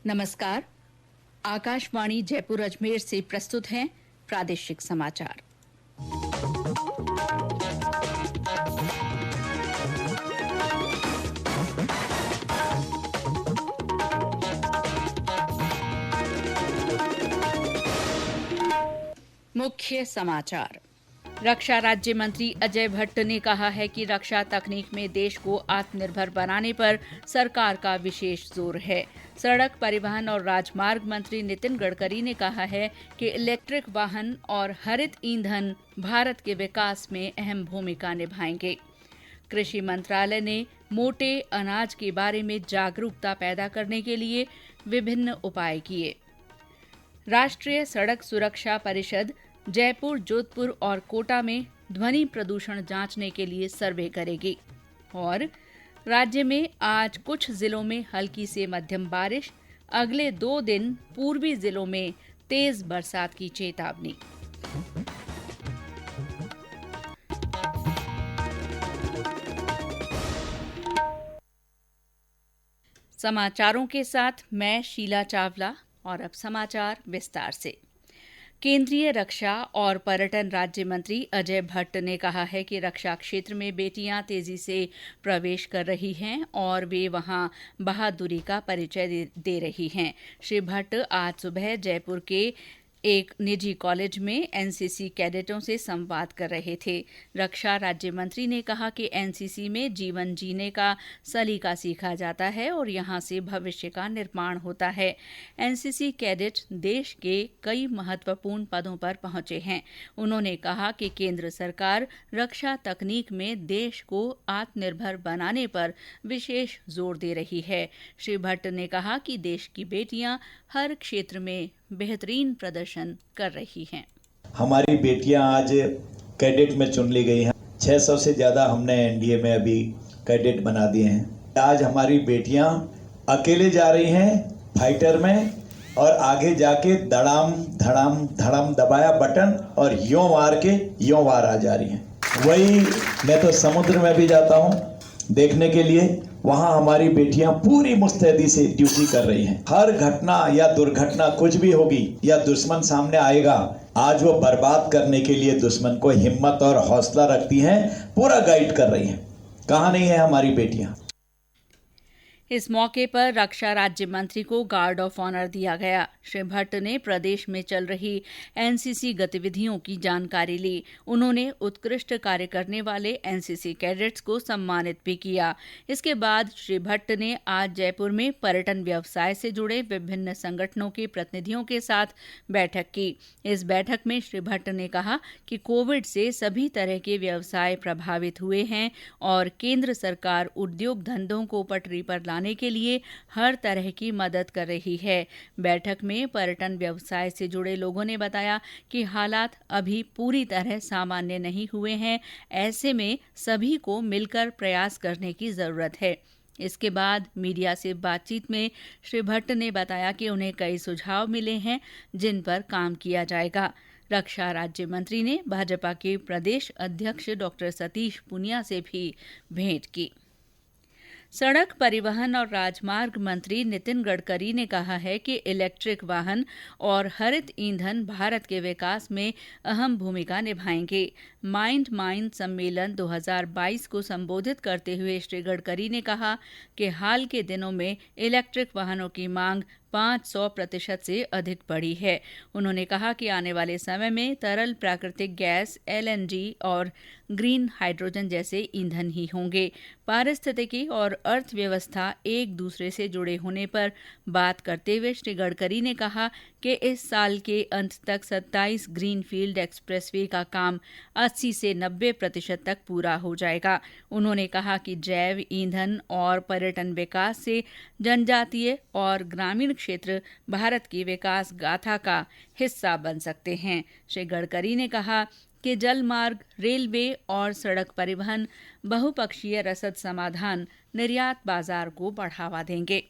नमस्कार। आकाशवाणी जयपुर अजमेर से प्रस्तुत हैं प्रादेशिक समाचार। मुख्य समाचार। रक्षा राज्य मंत्री अजय भट्ट ने कहा है कि रक्षा तकनीक में देश को आत्मनिर्भर बनाने पर सरकार का विशेष जोर है। सड़क परिवहन और राजमार्ग मंत्री नितिन गडकरी ने कहा है कि इलेक्ट्रिक वाहन और हरित ईंधन भारत के विकास में अहम भूमिका निभाएंगे। कृषि मंत्रालय ने मोटे अनाज के बारे में जागरूकता पैदा करने के लिए विभिन्न उपाय किए। राष्ट्रीय सड़क सुरक्षा परिषद जयपुर, जोधपुर और कोटा में ध्वनि प्रदूषण जांचने के लिए सर्वे करेगी। और राज्य में आज कुछ जिलों में हल्की से मध्यम बारिश, अगले 2 दिन पूर्वी जिलों में तेज बरसात की चेतावनी। समाचारों के साथ मैं शीला चावला। और अब समाचार विस्तार से। केंद्रीय रक्षा और पर्यटन राज्य मंत्री अजय भट्ट ने कहा है कि रक्षा क्षेत्र में बेटियां तेजी से प्रवेश कर रही हैं और वे वहां बहादुरी का परिचय दे रही हैं। श्री भट्ट आज सुबह जयपुर के एक निजी कॉलेज में एनसीसी कैडेटों से संवाद कर रहे थे। रक्षा राज्य मंत्री ने कहा कि एनसीसी में जीवन जीने का सलीका सीखा जाता है और यहां से भविष्य का निर्माण होता है। एनसीसी कैडेट देश के कई महत्वपूर्ण पदों पर पहुंचे हैं। उन्होंने कहा कि केंद्र सरकार रक्षा तकनीक में देश को आत्मनिर्भर बनाने पर विशेष जोर दे रही है। श्री भट्ट ने कहा कि देश की बेटियां हर क्षेत्र में बेहतरीन प्रदर्शन कर रही हैं। हमारी बेटियां आज कैडेट में चुन ली गई हैं। 600 से ज्यादा हमने एनडीए में अभी कैडेट बना दिए हैं। आज हमारी बेटियां अकेले जा रही हैं फाइटर में और आगे जाके धड़ाम धड़ाम धड़ाम दबाया बटन और यों मार के यों वार आ जा रही हैं। वही मैं तो समुद्र में भी जाता हूं देखने के लिए, वहां हमारी बेटियां पूरी मुस्तैदी से ड्यूटी कर रही हैं। हर घटना या दुर्घटना कुछ भी होगी या दुश्मन सामने आएगा, आज वो बर्बाद करने के लिए दुश्मन को हिम्मत और हौसला रखती हैं, पूरा गाइड कर रही हैं। कहां नहीं है हमारी बेटियां। इस मौके पर रक्षा राज्य मंत्री को गार्ड ऑफ ऑनर दिया गया। श्री भट्ट ने प्रदेश में चल रही एनसीसी गतिविधियों की जानकारी ली। उन्होंने उत्कृष्ट कार्य करने वाले एनसीसी कैडेट्स को सम्मानित भी किया। इसके बाद श्री भट्ट ने आज जयपुर में पर्यटन व्यवसाय से जुड़े विभिन्न संगठनों के प्रतिनिधियों के साथ बैठक की। इस बैठक में श्री भट्ट ने कहा कि कोविड से सभी तरह के व्यवसाय प्रभावित हुए हैं और केंद्र सरकार उद्योग धंधों को पटरी पर लाने के लिए हर तरह की मदद कर रही है। बैठक में पर्यटन व्यवसाय से जुड़े लोगों ने बताया कि हालात अभी पूरी तरह सामान्य नहीं हुए हैं। ऐसे में सभी को मिलकर प्रयास करने की जरूरत है। इसके बाद मीडिया से बातचीत में श्री भट्ट ने बताया कि उन्हें कई सुझाव मिले हैं जिन पर काम किया जाएगा। रक्षा राज्य मंत्री ने भाजपा के प्रदेश अध्यक्ष डॉक्टर सतीश पूनिया से भी भेंट की। सड़क परिवहन और राजमार्ग मंत्री नितिन गडकरी ने कहा है कि इलेक्ट्रिक वाहन और हरित ईंधन भारत के विकास में अहम भूमिका निभाएंगे। माइंड माइन सम्मेलन 2022 को संबोधित करते हुए श्री गडकरी ने कहा कि हाल के दिनों में इलेक्ट्रिक वाहनों की मांग 500% से अधिक बढ़ी है। उन्होंने कहा कि आने वाले समय में तरल प्राकृतिक गैस, एलएनजी और ग्रीन हाइड्रोजन जैसे ईंधन ही होंगे। पारिस्थितिकी और अर्थव्यवस्था एक दूसरे से जुड़े होने पर बात करते हुए श्री गडकरी ने कहा कि इस साल के अंत तक 27 ग्रीनफील्ड एक्सप्रेसवे का काम 80 से 90% तक पूरा हो जाएगा। उन्होंने कहा कि जैव ईंधन और पर्यटन विकास से जनजातीय और ग्रामीण क्षेत्र भारत की विकास गाथा का हिस्सा बन सकते हैं। श्री गडकरी ने कहा कि जल मार्ग, रेलवे और सड़क परिवहन बहुपक्षीय रसद समाधान निर्यात बाजार को बढ़ावा देंगे।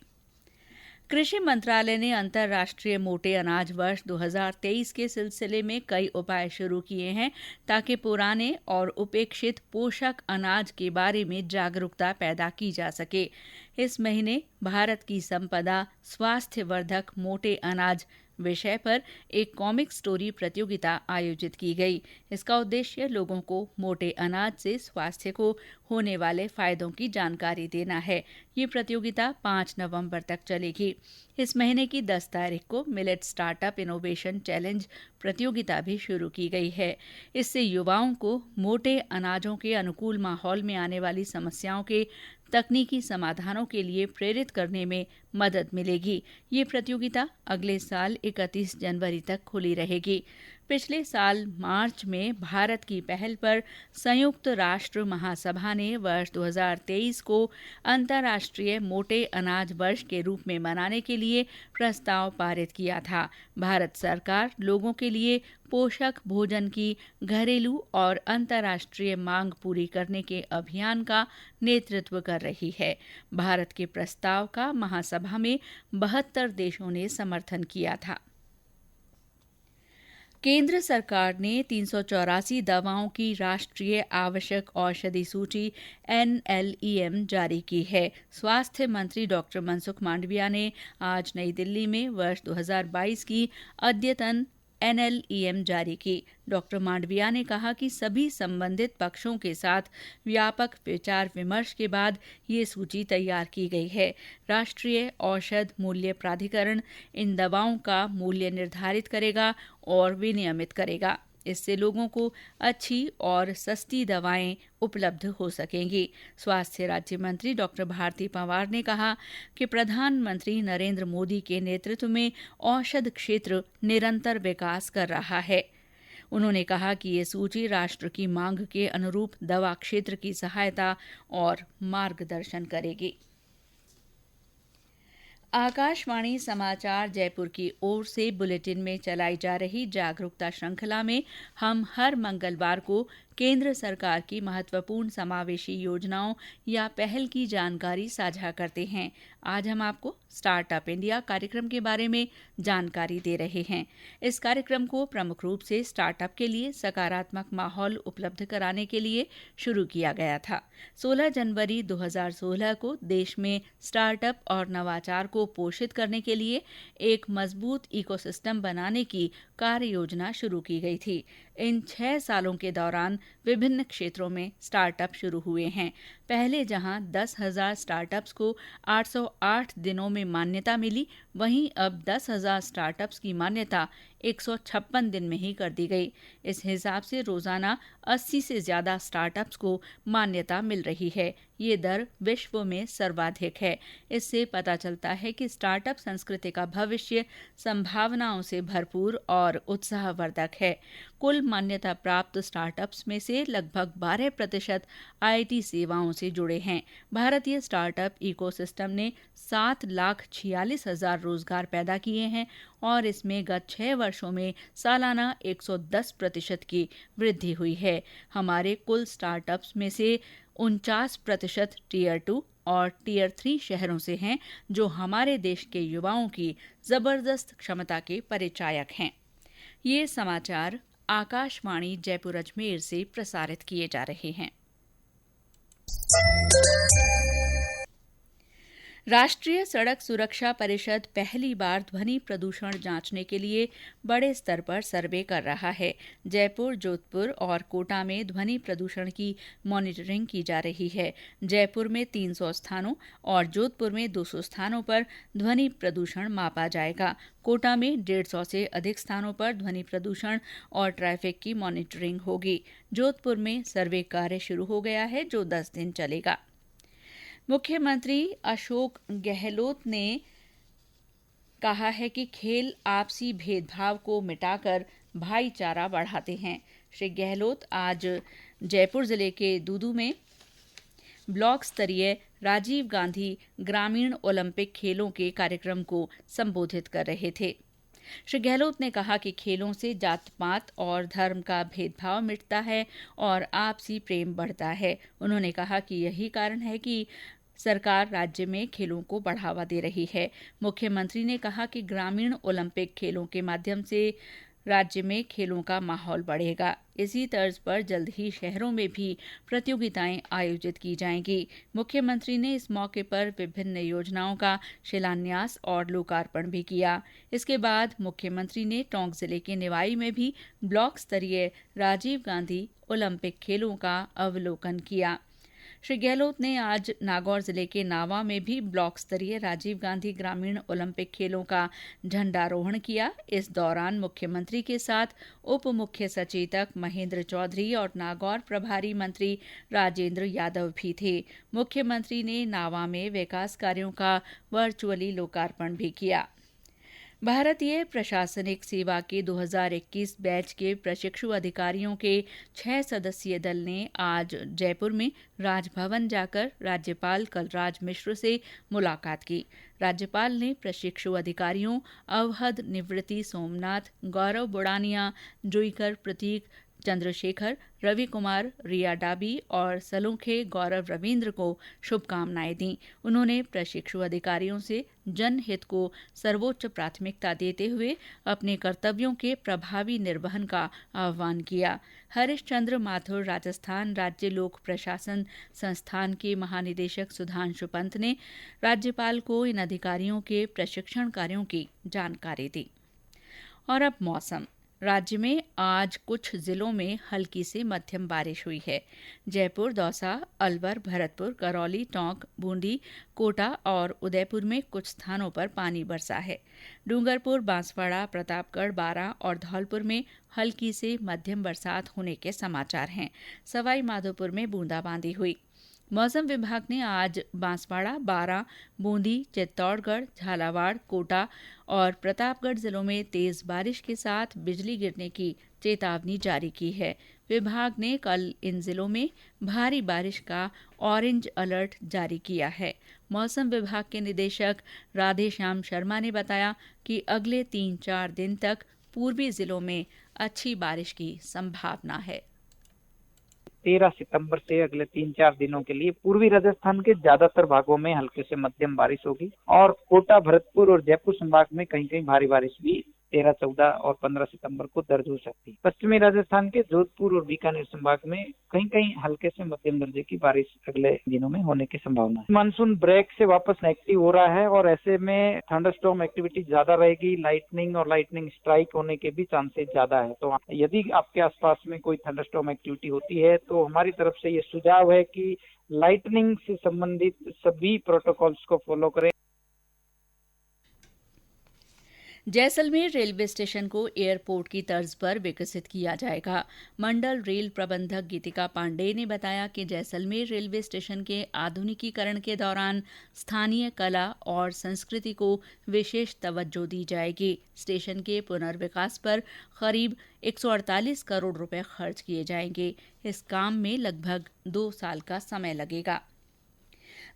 कृषि मंत्रालय ने अंतर्राष्ट्रीय मोटे अनाज वर्ष 2023 के सिलसिले में कई उपाय शुरू किए हैं ताकि पुराने और उपेक्षित पोषक अनाज के बारे में जागरूकता पैदा की जा सके। इस महीने भारत की संपदा स्वास्थ्यवर्धक मोटे अनाज विषय पर एक कॉमिक स्टोरी प्रतियोगिता आयोजित की गई। इसका उद्देश्य लोगों को मोटे अनाज से स्वास्थ्य को होने वाले फायदों की जानकारी देना है। ये प्रतियोगिता 5 नवंबर तक चलेगी। इस महीने की 10 तारीख को मिलेट स्टार्टअप इनोवेशन चैलेंज प्रतियोगिता भी शुरू की गई है। इससे युवाओं को मोटे अनाजों के अनुकूल माहौल में आने वाली समस्याओं के तकनीकी समाधानों के लिए प्रेरित करने में मदद मिलेगी। ये प्रतियोगिता अगले साल 31 जनवरी तक खुली रहेगी। पिछले साल मार्च में भारत की पहल पर संयुक्त राष्ट्र महासभा ने वर्ष 2023 को अंतर्राष्ट्रीय मोटे अनाज वर्ष के रूप में मनाने के लिए प्रस्ताव पारित किया था। भारत सरकार लोगों के लिए पोषक भोजन की घरेलू और अंतर्राष्ट्रीय मांग पूरी करने के अभियान का नेतृत्व कर रही है। भारत के प्रस्ताव का महासभा में 72 देशों ने समर्थन किया था। केंद्र सरकार ने 384 दवाओं की राष्ट्रीय आवश्यक औषधि सूची NLEM जारी की है। स्वास्थ्य मंत्री डॉक्टर मनसुख मांडविया ने आज नई दिल्ली में वर्ष 2022 की अद्यतन NLEM जारी की। डॉक्टर मांडविया ने कहा कि सभी संबंधित पक्षों के साथ व्यापक विचार विमर्श के बाद ये सूची तैयार की गई है। राष्ट्रीय औषध मूल्य प्राधिकरण इन दवाओं का मूल्य निर्धारित करेगा और विनियमित करेगा। इससे लोगों को अच्छी और सस्ती दवाएं उपलब्ध हो सकेंगी। स्वास्थ्य राज्य मंत्री डॉक्टर भारती पवार ने कहा कि प्रधानमंत्री नरेंद्र मोदी के नेतृत्व में औषध क्षेत्र निरंतर विकास कर रहा है। उन्होंने कहा कि ये सूची राष्ट्र की मांग के अनुरूप दवा क्षेत्र की सहायता और मार्गदर्शन करेगी। आकाशवाणी समाचार जयपुर की ओर से बुलेटिन में चलाई जा रही जागरूकता श्रृंखला में हम हर मंगलवार को केंद्र सरकार की महत्वपूर्ण समावेशी योजनाओं या पहल की जानकारी साझा करते हैं। आज हम आपको स्टार्टअप इंडिया कार्यक्रम के बारे में जानकारी दे रहे हैं। इस कार्यक्रम को प्रमुख रूप से स्टार्टअप के लिए सकारात्मक माहौल उपलब्ध कराने के लिए शुरू किया गया था। 16 जनवरी 2016 को देश में स्टार्टअप और नवाचार को पोषित करने के लिए एक मजबूत इकोसिस्टम बनाने की कार्य योजना शुरू की गई थी। इन 6 सालों के दौरान विभिन्न क्षेत्रों में स्टार्टअप शुरू हुए हैं। पहले जहां 10,000 स्टार्टअप्स को 808 दिनों में मान्यता मिली, वहीं अब 10,000 स्टार्टअप्स की मान्यता 156 दिन में ही कर दी गई। इस हिसाब से रोजाना 80 से ज्यादा स्टार्टअप्स को मान्यता मिल रही है। ये दर विश्व में सर्वाधिक है। इससे पता चलता है कि स्टार्टअप संस्कृति का भविष्य संभावनाओं से भरपूर और उत्साहवर्धक है। कुल मान्यता प्राप्त स्टार्टअप्स में से लगभग 12% IT सेवाओं से जुड़े हैं। भारतीय स्टार्टअप इकोसिस्टम ने 7,46,000 रोजगार पैदा किए हैं और इसमें गत 6 वर्षों में सालाना 110% की वृद्धि हुई है। हमारे कुल स्टार्टअप्स में से 49% टियर 2 और टियर 3 शहरों से हैं, जो हमारे देश के युवाओं की जबरदस्त क्षमता के परिचायक हैं। ये समाचार आकाशवाणी जयपुर अजमेर से प्रसारित किए जा रहे हैं। राष्ट्रीय सड़क सुरक्षा परिषद पहली बार ध्वनि प्रदूषण जांचने के लिए बड़े स्तर पर सर्वे कर रहा है। जयपुर, जोधपुर और कोटा में ध्वनि प्रदूषण की मॉनिटरिंग की जा रही है। जयपुर में 300 स्थानों और जोधपुर में 200 स्थानों पर ध्वनि प्रदूषण मापा जाएगा। कोटा में 150 से अधिक स्थानों पर ध्वनि प्रदूषण और ट्रैफिक की मॉनिटरिंग होगी। जोधपुर में सर्वे कार्य शुरू हो गया है, जो 10 दिन चलेगा। मुख्यमंत्री अशोक गहलोत ने कहा है कि खेल आपसी भेदभाव को मिटाकर भाईचारा बढ़ाते हैं। श्री गहलोत आज जयपुर जिले के दूदू में ब्लॉक स्तरीय राजीव गांधी ग्रामीण ओलंपिक खेलों के कार्यक्रम को संबोधित कर रहे थे। श्री गहलोत ने कहा कि खेलों से जात पात और धर्म का भेदभाव मिटता है और आपसी प्रेम बढ़ता है। उन्होंने कहा कि यही कारण है कि सरकार राज्य में खेलों को बढ़ावा दे रही है। मुख्यमंत्री ने कहा कि ग्रामीण ओलंपिक खेलों के माध्यम से राज्य में खेलों का माहौल बढ़ेगा। इसी तर्ज पर जल्द ही शहरों में भी प्रतियोगिताएं आयोजित की जाएंगी। मुख्यमंत्री ने इस मौके पर विभिन्न योजनाओं का शिलान्यास और लोकार्पण भी किया। इसके बाद मुख्यमंत्री ने टोंक जिले के निवाई में भी ब्लॉक स्तरीय राजीव गांधी ओलंपिक खेलों का अवलोकन किया। श्री गहलोत ने आज नागौर जिले के नावा में भी ब्लॉक स्तरीय राजीव गांधी ग्रामीण ओलंपिक खेलों का झंडारोहण किया। इस दौरान मुख्यमंत्री के साथ उप मुख्य सचेतक महेंद्र चौधरी और नागौर प्रभारी मंत्री राजेंद्र यादव भी थे। मुख्यमंत्री ने नावा में विकास कार्यों का वर्चुअली लोकार्पण भी किया। भारतीय प्रशासनिक सेवा के 2021 बैच के प्रशिक्षु अधिकारियों के 6 सदस्यीय दल ने आज जयपुर में राजभवन जाकर राज्यपाल कलराज मिश्र से मुलाकात की। राज्यपाल ने प्रशिक्षु अधिकारियों अवहद निवृत्ति सोमनाथ, गौरव बुड़ानिया, जुईकर प्रतीक, चंद्रशेखर, रवि कुमार, रिया डाबी और सलूखे गौरव रविन्द्र को शुभकामनाएं दी। उन्होंने प्रशिक्षु अधिकारियों से जनहित को सर्वोच्च प्राथमिकता देते हुए अपने कर्तव्यों के प्रभावी निर्वहन का आह्वान किया। हरिश्चंद्र माथुर राजस्थान राज्य लोक प्रशासन संस्थान के महानिदेशक सुधांशु पंत ने राज्यपाल को इन अधिकारियों के प्रशिक्षण कार्यों की जानकारी दी। और अब मौसम। राज्य में आज कुछ जिलों में हल्की से मध्यम बारिश हुई है। जयपुर, दौसा, अलवर, भरतपुर, करौली, टोंक, बूंदी, कोटा और उदयपुर में कुछ स्थानों पर पानी बरसा है। डूंगरपुर, बांसवाड़ा, प्रतापगढ़, बारां और धौलपुर में हल्की से मध्यम बरसात होने के समाचार हैं। सवाई माधोपुर में बूंदाबांदी हुई। मौसम विभाग ने आज बांसवाड़ा, बारां, बूंदी, चित्तौड़गढ़, झालावाड़, कोटा और प्रतापगढ़ जिलों में तेज बारिश के साथ बिजली गिरने की चेतावनी जारी की है। विभाग ने कल इन जिलों में भारी बारिश का ऑरेंज अलर्ट जारी किया है। मौसम विभाग के निदेशक राधेश्याम शर्मा ने बताया कि अगले 3-4 दिन तक पूर्वी जिलों में अच्छी बारिश की संभावना है। 13 सितंबर से अगले 3-4 दिनों के लिए पूर्वी राजस्थान के ज्यादातर भागों में हल्के से मध्यम बारिश होगी और कोटा, भरतपुर और जयपुर संभाग में कहीं कहीं भारी बारिश भी 13, 14 और 15 सितंबर को दर्ज हो सकती है। पश्चिमी राजस्थान के जोधपुर और बीकानेर संभाग में कहीं कहीं हल्के से मध्यम दर्जे की बारिश अगले दिनों में होने की संभावना है। मानसून ब्रेक से वापस एक्टिव हो रहा है और ऐसे में थंडरस्टॉर्म एक्टिविटी ज्यादा रहेगी। लाइटनिंग और लाइटनिंग स्ट्राइक होने के भी चांसेस ज्यादा है। तो यदि आपके आसपास में कोई थंडरस्टॉर्म एक्टिविटी होती है तो हमारी तरफ से ये सुझाव है कि लाइटनिंग से संबंधित सभी प्रोटोकॉल्स को फॉलो करें। जैसलमेर रेलवे स्टेशन को एयरपोर्ट की तर्ज पर विकसित किया जाएगा। मंडल रेल प्रबंधक गीतिका पांडेय ने बताया कि जैसलमेर रेलवे स्टेशन के आधुनिकीकरण के दौरान स्थानीय कला और संस्कृति को विशेष तवज्जो दी जाएगी। स्टेशन के पुनर्विकास पर करीब 148 करोड़ रुपए खर्च किए जाएंगे। इस काम में लगभग 2 साल का समय लगेगा।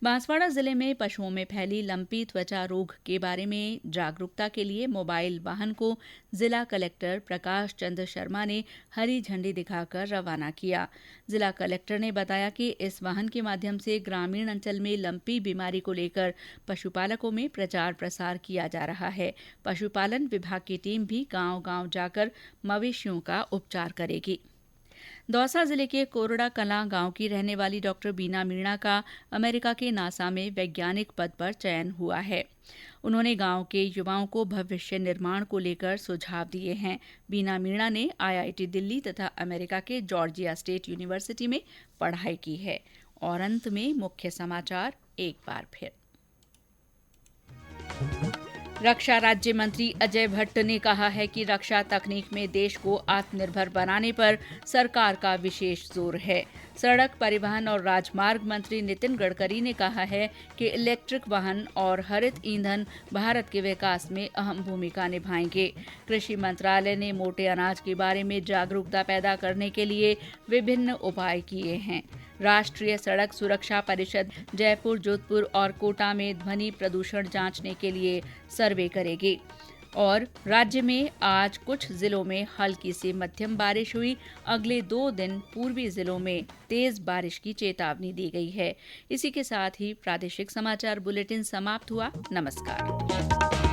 बांसवाड़ा जिले में पशुओं में फैली लंपी त्वचा रोग के बारे में जागरूकता के लिए मोबाइल वाहन को जिला कलेक्टर प्रकाश चंद्र शर्मा ने हरी झंडी दिखाकर रवाना किया। जिला कलेक्टर ने बताया कि इस वाहन के माध्यम से ग्रामीण अंचल में लंपी बीमारी को लेकर पशुपालकों में प्रचार प्रसार किया जा रहा है। पशुपालन विभाग की टीम भी गांव-गांव जाकर मवेशियों का उपचार करेगी। दौसा जिले के कोरड़ा कलां गांव की रहने वाली डॉक्टर बीना मीणा का अमेरिका के नासा में वैज्ञानिक पद पर चयन हुआ है। उन्होंने गांव के युवाओं को भविष्य निर्माण को लेकर सुझाव दिए हैं। बीना मीणा ने IIT दिल्ली तथा अमेरिका के जॉर्जिया स्टेट यूनिवर्सिटी में पढ़ाई की है। और अंत में मुख्य समाचार एक बार फिर। रक्षा राज्य मंत्री अजय भट्ट ने कहा है कि रक्षा तकनीक में देश को आत्मनिर्भर बनाने पर सरकार का विशेष जोर है। सड़क परिवहन और राजमार्ग मंत्री नितिन गडकरी ने कहा है कि इलेक्ट्रिक वाहन और हरित ईंधन भारत के विकास में अहम भूमिका निभाएंगे। कृषि मंत्रालय ने मोटे अनाज के बारे में जागरूकता पैदा करने के लिए विभिन्न उपाय किए हैं। राष्ट्रीय सड़क सुरक्षा परिषद जयपुर, जोधपुर और कोटा में ध्वनि प्रदूषण जांचने के लिए सर्वे करेगी। और राज्य में आज कुछ जिलों में हल्की से मध्यम बारिश हुई। अगले 2 दिन पूर्वी जिलों में तेज बारिश की चेतावनी दी गई है। इसी के साथ ही प्रादेशिक समाचार बुलेटिन समाप्त हुआ। नमस्कार।